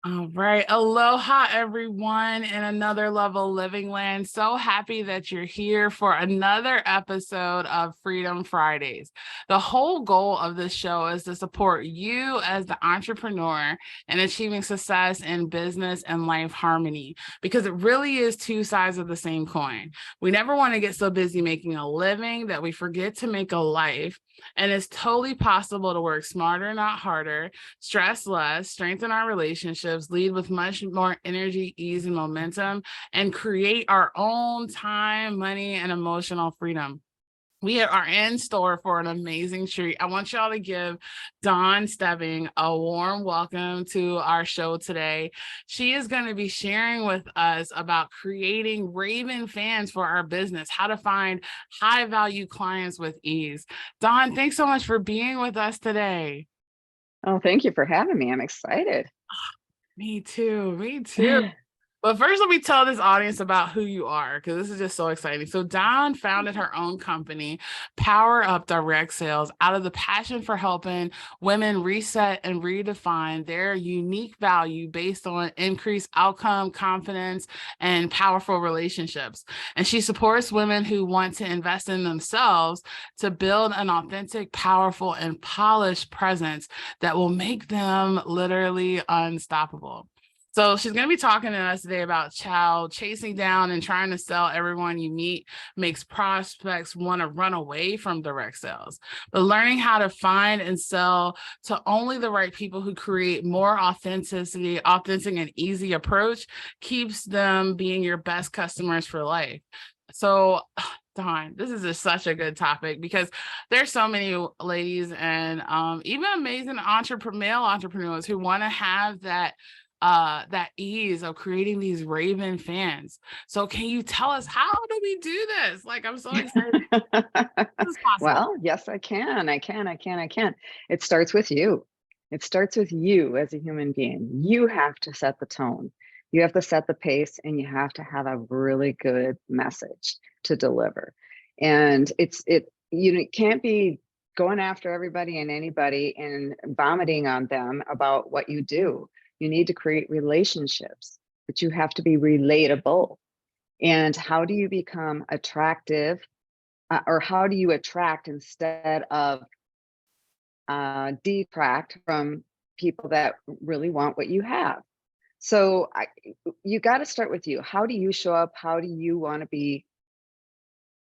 All right. Aloha, everyone, in another level living land. So happy that you're here for another episode of Freedom Fridays. The whole goal of this show is to support you as the entrepreneur in achieving success in business and life harmony, because it really is two sides of the same coin. We never want to get so busy making a living that we forget to make a life. And it's totally possible to work smarter, not harder, stress less, strengthen our relationships, lead with much more energy, ease, and momentum, and create our own time, money, and emotional freedom. We are in store for an amazing treat. I want y'all to give Dawn Stebbing a warm welcome to our show today. She is going to be sharing with us about creating Raving fans for our business, how to find high value clients with ease. Dawn, thanks so much for being with us today. Oh, thank you for having me. I'm excited. Me too. Me too. But first, let me tell this audience about who you are, because this is just so exciting. So Dawn founded her own company, Power Up Direct Sales, out of the passion for helping women reset and redefine their unique value based on increased outcome, confidence, and powerful relationships. And she supports women who want to invest in themselves to build an authentic, powerful, and polished presence that will make them literally unstoppable. So she's going to be talking to us today about child chasing down and trying to sell everyone you meet makes prospects want to run away from direct sales. But learning how to find and sell to only the right people who create more authenticity, authentic and easy approach keeps them being your best customers for life. So Dawn, this is just such a good topic because there's so many ladies and even amazing male entrepreneurs who want to have that ease of creating these Raving fans. So can you tell us, how do we do this? Like, I'm so excited. This is possible. Well, yes, I can. It starts with you. It starts with you as a human being. You have to set the tone. You have to set the pace, and you have to have a really good message to deliver. And it can't be going after everybody and anybody and vomiting on them about what you do. You need to create relationships, but you have to be relatable. And how do you become attractive, or how do you attract instead of detract from people that really want what you have? So you got to start with you. How do you show up? How do you want to be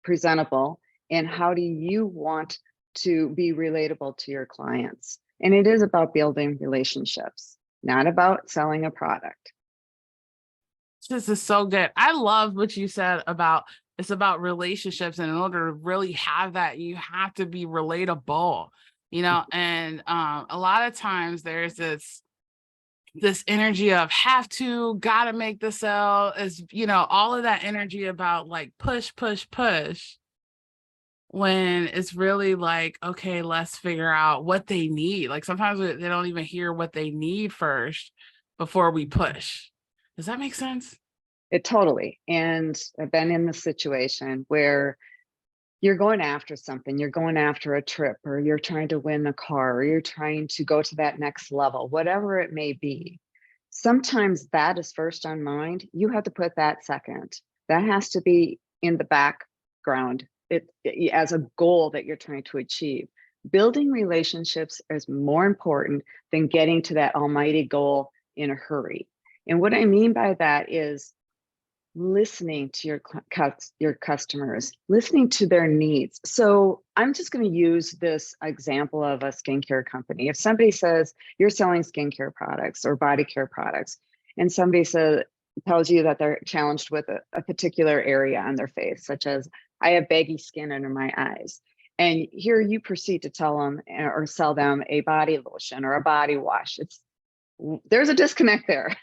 presentable? And how do you want to be relatable to your clients? And it is about building relationships, not about selling a product. This is so good. I love what you said about it's about relationships. And in order to really have that, you have to be relatable, and a lot of times there's this energy of have to, gotta make the sell, is all of that energy about like push, push, push, when it's really like, okay, let's figure out what they need. Like sometimes they don't even hear what they need first before we push. Does that make sense? It totally. And I've been in the situation where you're going after something, you're going after a trip, or you're trying to win a car, or you're trying to go to that next level, whatever it may be. Sometimes that is first on mind. You have to put that second. That has to be in the background as a goal that you're trying to achieve. Building relationships is more important than getting to that almighty goal in a hurry. And what I mean by that is listening to your customers, listening to their needs. So I'm just going to use this example of a skincare company. If somebody says you're selling skincare products or body care products, and somebody tells you that they're challenged with a particular area on their face, such as I have baggy skin under my eyes. And here you proceed to tell them or sell them a body lotion or a body wash. There's a disconnect there.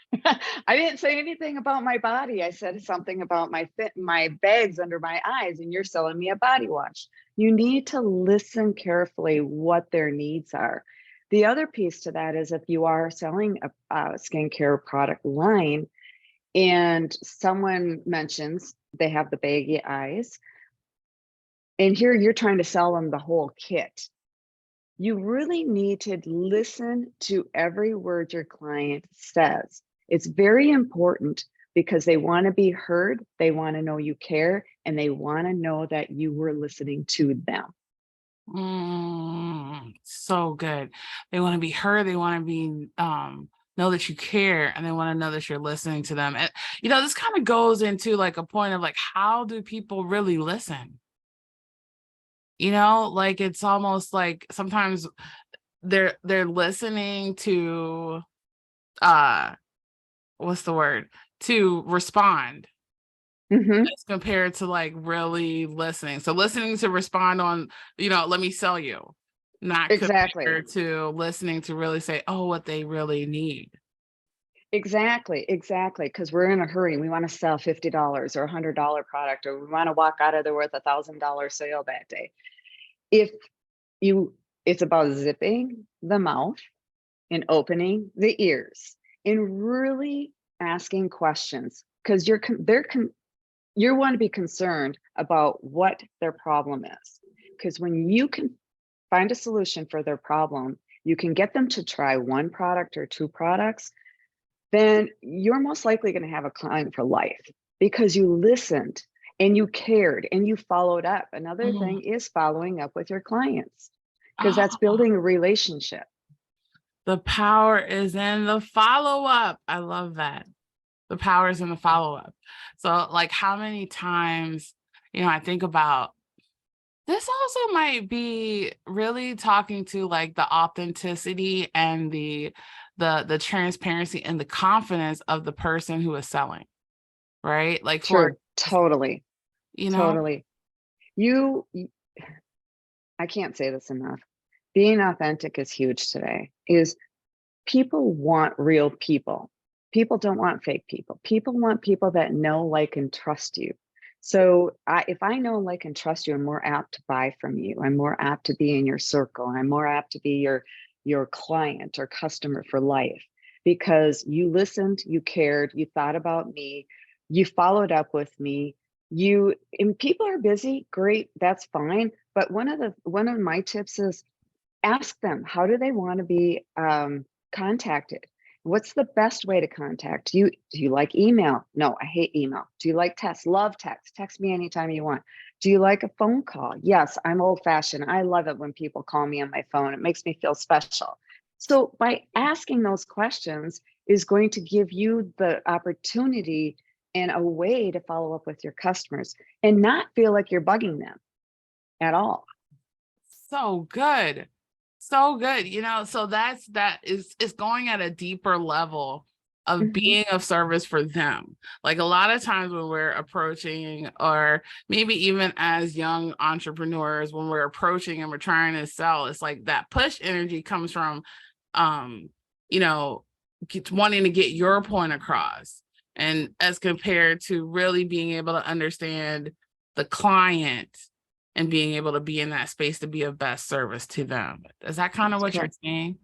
I didn't say anything about my body. I said something about my bags under my eyes, and you're selling me a body wash. You need to listen carefully what their needs are. The other piece to that is if you are selling a skincare product line and someone mentions they have the baggy eyes, and here you're trying to sell them the whole kit. You really need to listen to every word your client says. It's very important because they want to be heard, they want to know you care, and they want to know that you were listening to them. So good. They want to be heard. They want to be know that you care, and they want to know that you're listening to them. And this kind of goes into like a point of like, how do people really listen? Like it's almost like sometimes they're listening to uh what's the word? To respond Mhm. as compared to like really listening. So listening to respond on, let me sell you, not Exactly. compared to listening to really say, oh, what they really need. Exactly, exactly. Because we're in a hurry. We wanna sell $50 or $100 product, or we wanna walk out of there with $1,000 sale that day. If you It's about zipping the mouth and opening the ears and really asking questions because you want to be concerned about what their problem is. Because when you can find a solution for their problem, you can get them to try one product or two products, then you're most likely going to have a client for life because you listened and you cared and you followed up. Another Mm. thing is following up with your clients because that's Ah, building a relationship. the power is in the follow up. I love that. The power is in the follow up. So, like, how many times, I think about this also might be really talking to like the authenticity and the transparency and the confidence of the person who is selling, right? Like for Sure, totally, you know, totally. You, I can't say this enough. Being authentic is huge today. Is People want real people. People don't want fake people. People want people that know, like, and trust you. So if I know, like, and trust you, I'm more apt to buy from you. I'm more apt to be in your circle. I'm more apt to be your client or customer for life because you listened, you cared, you thought about me, you followed up with me. And people are busy, great, that's fine. But one of my tips is ask them, how do they want to be contacted? What's the best way to contact you? Do you like email? No, I hate email. Do you like text? Love text. Text me anytime you want. Do you like a phone call? Yes, I'm old fashioned. I love it when people call me on my phone. It makes me feel special. So by asking those questions is going to give you the opportunity and a way to follow up with your customers and not feel like you're bugging them at all. so good. So good. So that is going at a deeper level of Mhm. being of service for them. Like a lot of times when we're approaching, or maybe even as young entrepreneurs, when we're approaching and we're trying to sell, it's like that push energy comes from, um, you know, wanting to get your point across. And as compared to really being able to understand the client and being able to be in that space to be of best service to them. Is that kind of what you're Correct. saying?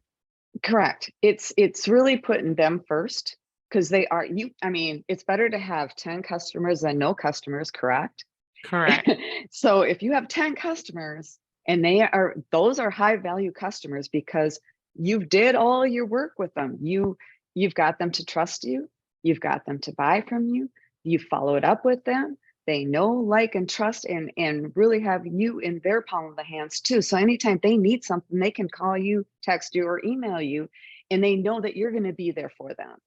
Correct. It's really putting them first because they are you. I mean, it's better to have 10 customers than no customers, correct? Correct. So if you have 10 customers and those are high value customers because you've did all your work with them. You've got them to trust you, you've got them to buy from you, you followed up with them. They know, like, and trust and really have you in their palm of the hands too. So anytime they need something, they can call you, text you, or email you, and they know that you're going to be there for them.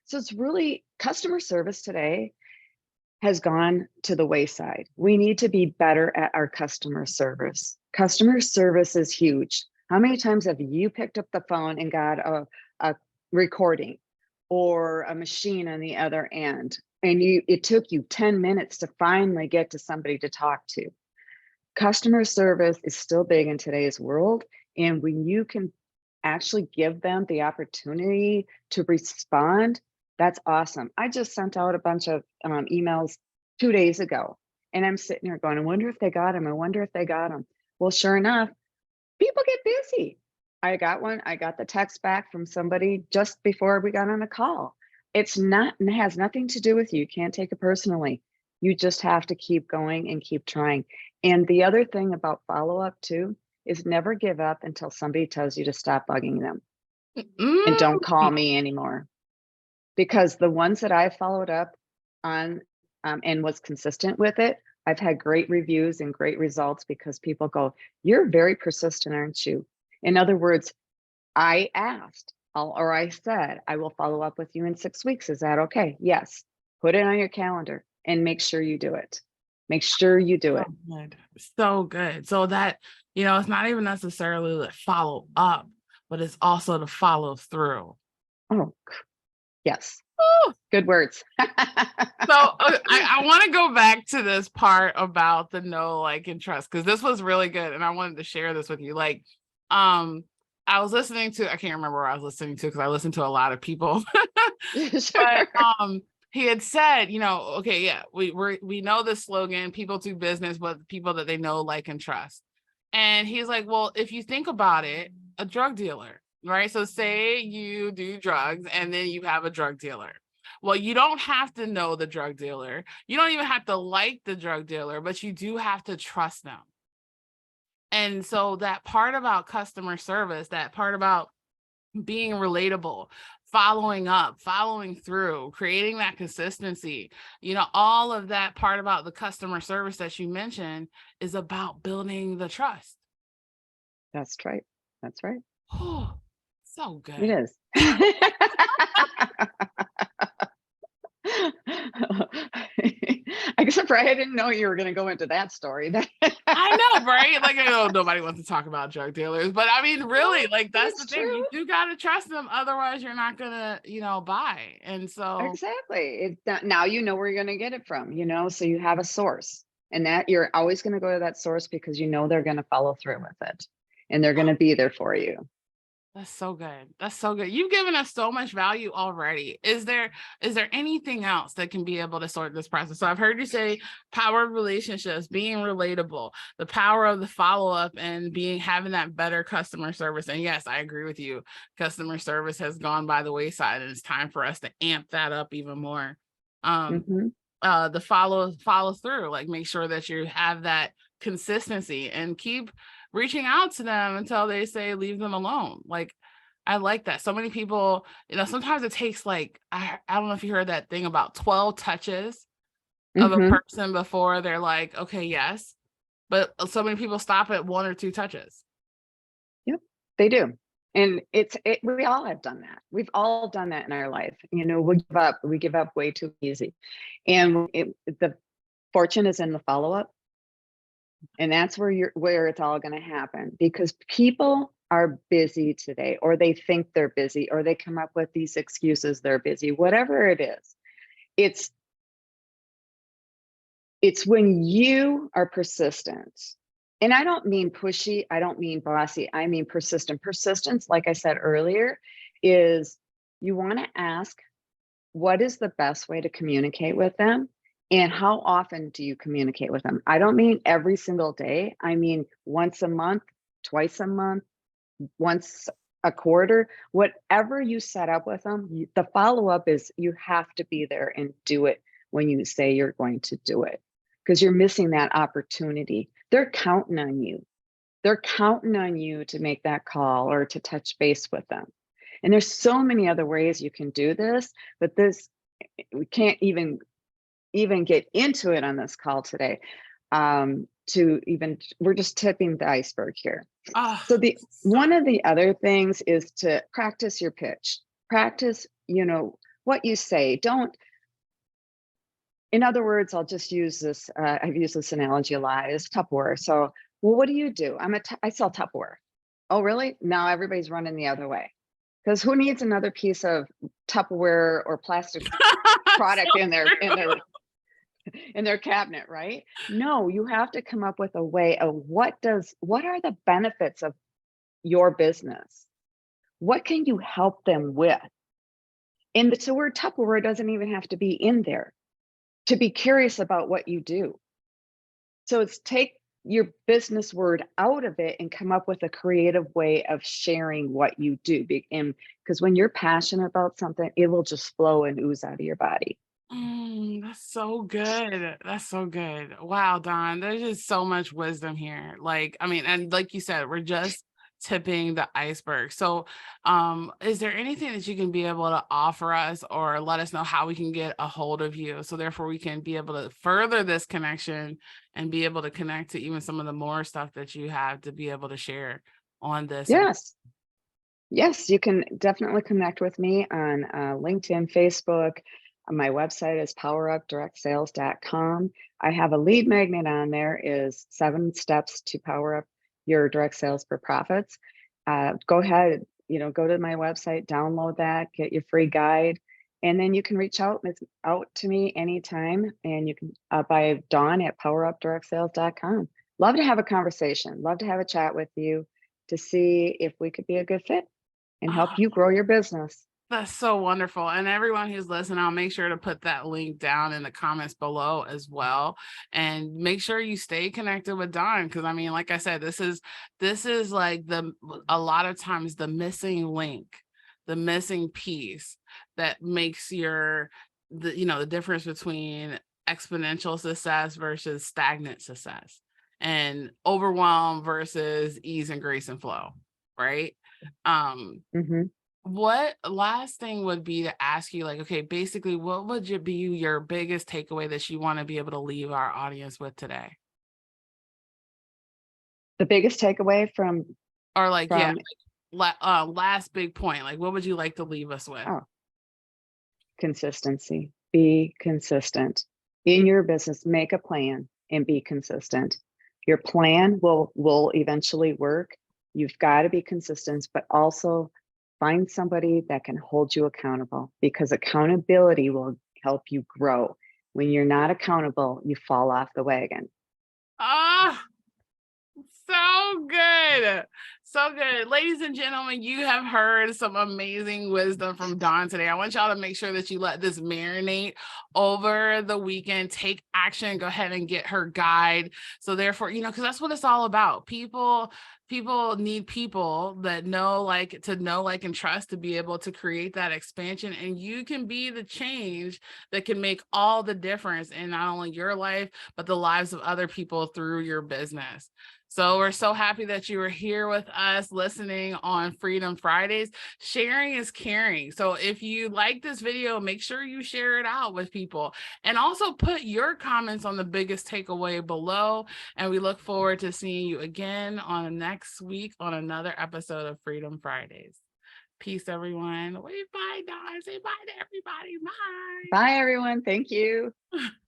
So it's really customer service today has gone to the wayside. We need to be better at our customer service. Customer service is huge. How many times have you picked up the phone and got a recording or a machine on the other end? And it took you 10 minutes to finally get to somebody to talk to. Customer service is still big in today's world. And when you can actually give them the opportunity to respond, that's awesome. I just sent out a bunch of emails 2 days ago, and I'm sitting here going, I wonder if they got them. I wonder if they got them. Well, sure enough, people get busy. I got one. I got the text back from somebody just before we got on a call. It has nothing to do with you. You can't take it personally. You just have to keep going and keep trying. And the other thing about follow up too is never give up until somebody tells you to stop bugging them and don't call Mm. me anymore. Because the ones that I followed up on, and was consistent with it, I've had great reviews and great results because people go, "You're very persistent, aren't you?" In other words, I asked, or I said, "I will follow up with you in 6 weeks. Is that okay?" Yes. Put it on your calendar and make sure you do it. Make sure you do So it. good. So good. So that, it's not even necessarily the follow up, but it's also the follow through. Oh, yes. Woo! Good words. So I want to go back to this part about the know, like, and trust, because this was really good. And I wanted to share this with you. Like, I was listening to, I can't remember what I was listening to because I listen to a lot of people. But Sure. he had said, okay, yeah, we know the slogan, people do business with people that they know, like, and trust. And he's like, well, if you think about it, a drug dealer, right? So say you do drugs and then you have a drug dealer. Well, you don't have to know the drug dealer. You don't even have to like the drug dealer, but you do have to trust them. And so that part about customer service, that part about being relatable, following up, following through, creating that consistency, all of that part about the customer service that you mentioned is about building the trust. That's right. That's right. Oh, so It good. is. Except for I didn't know you were going to go into that story. I know, right? Like, I know nobody wants to talk about drug dealers, but I mean, really, No, like, but that's the it's thing. You true. do got to trust them. Otherwise, you're not going to, buy. And so, Exactly. Now you know where you're going to get it from, so you have a source and that you're always going to go to that source because you know they're going to follow through with it and they're going to be there for you. that's so good. That's so good. You've given us so much value already. Is there anything else that can be able to sort this process? So I've heard you say power of relationships, being relatable, the power of the follow-up and having that better customer service. And yes, I agree with you. Customer service has gone by the wayside and it's time for us to amp that up even more. Um, Hmm. the follow through, like make sure that you have that consistency and keep reaching out to them until they say leave them alone. Like, I like that. So many people, sometimes it takes, like, I don't know if you heard that thing about 12 touches of a Hmm. person before they're like, okay, yes. But so many people stop at 1 or 2 touches. Yep, they do. And we all have done that. We've all done that in our life. We give up way too easy. And the fortune is in the follow-up. And that's where it's all going to happen because people are busy today, or they think they're busy, or they come up with these excuses they're busy, whatever it is. It's when you are persistent. And I don't mean pushy, I don't mean bossy, I mean persistent. Persistence, like I said earlier, is you want to ask what is the best way to communicate with them and how often do you communicate with them? I don't mean every single day. I mean once a month, twice a month, once a quarter, whatever you set up with them. The follow up is you have to be there and do it when you say you're going to do it because you're missing that opportunity. They're counting on you. They're counting on you to make that call or to touch base with them. And there's so many other ways you can do this, but we can't even get into it on this call today. We're just tipping the iceberg here. Oh, So the so one of the other things is to practice your pitch. Practice, what you say. Don't, in other words, I'll just use this. I've used this analogy a lot. Is Tupperware. So, well, what do? I sell Tupperware. Oh, really? Now everybody's running the other way because who needs another piece of Tupperware or plastic product so in their true. in their cabinet, right? No, you have to come up with a way of what are the benefits of your business? What can you help them with? And the word Tupperware doesn't even have to be in there to be curious about what you do. So it's take your business word out of it and come up with a creative way of sharing what you do. And because when you're passionate about something, it will just flow and ooze out of your body. That's so good. That's so good. Wow, Don, there's just so much wisdom here. Like, I mean, and like you said, we're just tipping the iceberg. So, is there anything that you can be able to offer us or let us know how we can get a hold of you? So therefore we can be able to further this connection and be able to connect to even some of the more stuff that you have to be able to share on this. And Yes. Yes, you can definitely connect with me on LinkedIn, Facebook. My website is powerupdirectsales.com. I have a lead magnet on there is 7 steps to power up your direct sales for profits. Go ahead, go to my website, download that, get your free guide, and then you can reach out to me anytime. And you can by Dawn at powerupdirectsales.com. Love to have a conversation. Love to have a chat with you to see if we could be a good fit and help you grow your business. that's so wonderful. And everyone who's listening, I'll make sure to put that link down in the comments below as well. And make sure you stay connected with Dawn. Cause I mean, like I said, this is like a lot of times the missing link, the missing piece that makes the difference between exponential success versus stagnant success and overwhelm versus ease and grace and flow. Right. Um, Mhm. what last thing would be to ask you, like, okay, basically, what would be your biggest takeaway that you want to be able to leave our audience with today? The biggest takeaway from Or like, yeah, from last big point, like, what would you like to leave us with? oh, consistency. Be consistent in your business. Make a plan and be consistent. Your plan will eventually work. You've got to be consistent, but also find somebody that can hold you accountable, because accountability will help you grow. When you're not accountable, you fall off the wagon. Ah, so good. So good. Ladies and gentlemen, you have heard some amazing wisdom from Dawn today. I want y'all to make sure that you let this marinate over the weekend. Take action. Go ahead and get her guide. So therefore, because that's what it's all about. People need people that know, like, and trust to be able to create that expansion. And you can be the change that can make all the difference in not only your life, but the lives of other people through your business. So we're so happy that you were here with us listening on Freedom Fridays. Sharing is caring. So if you like this video, make sure you share it out with people and also put your comments on the biggest takeaway below. And we look forward to seeing you again on next week on another episode of Freedom Fridays. Peace, everyone. Wait, bye, Dawn. Say bye to everybody. Bye. Bye, everyone. Thank you.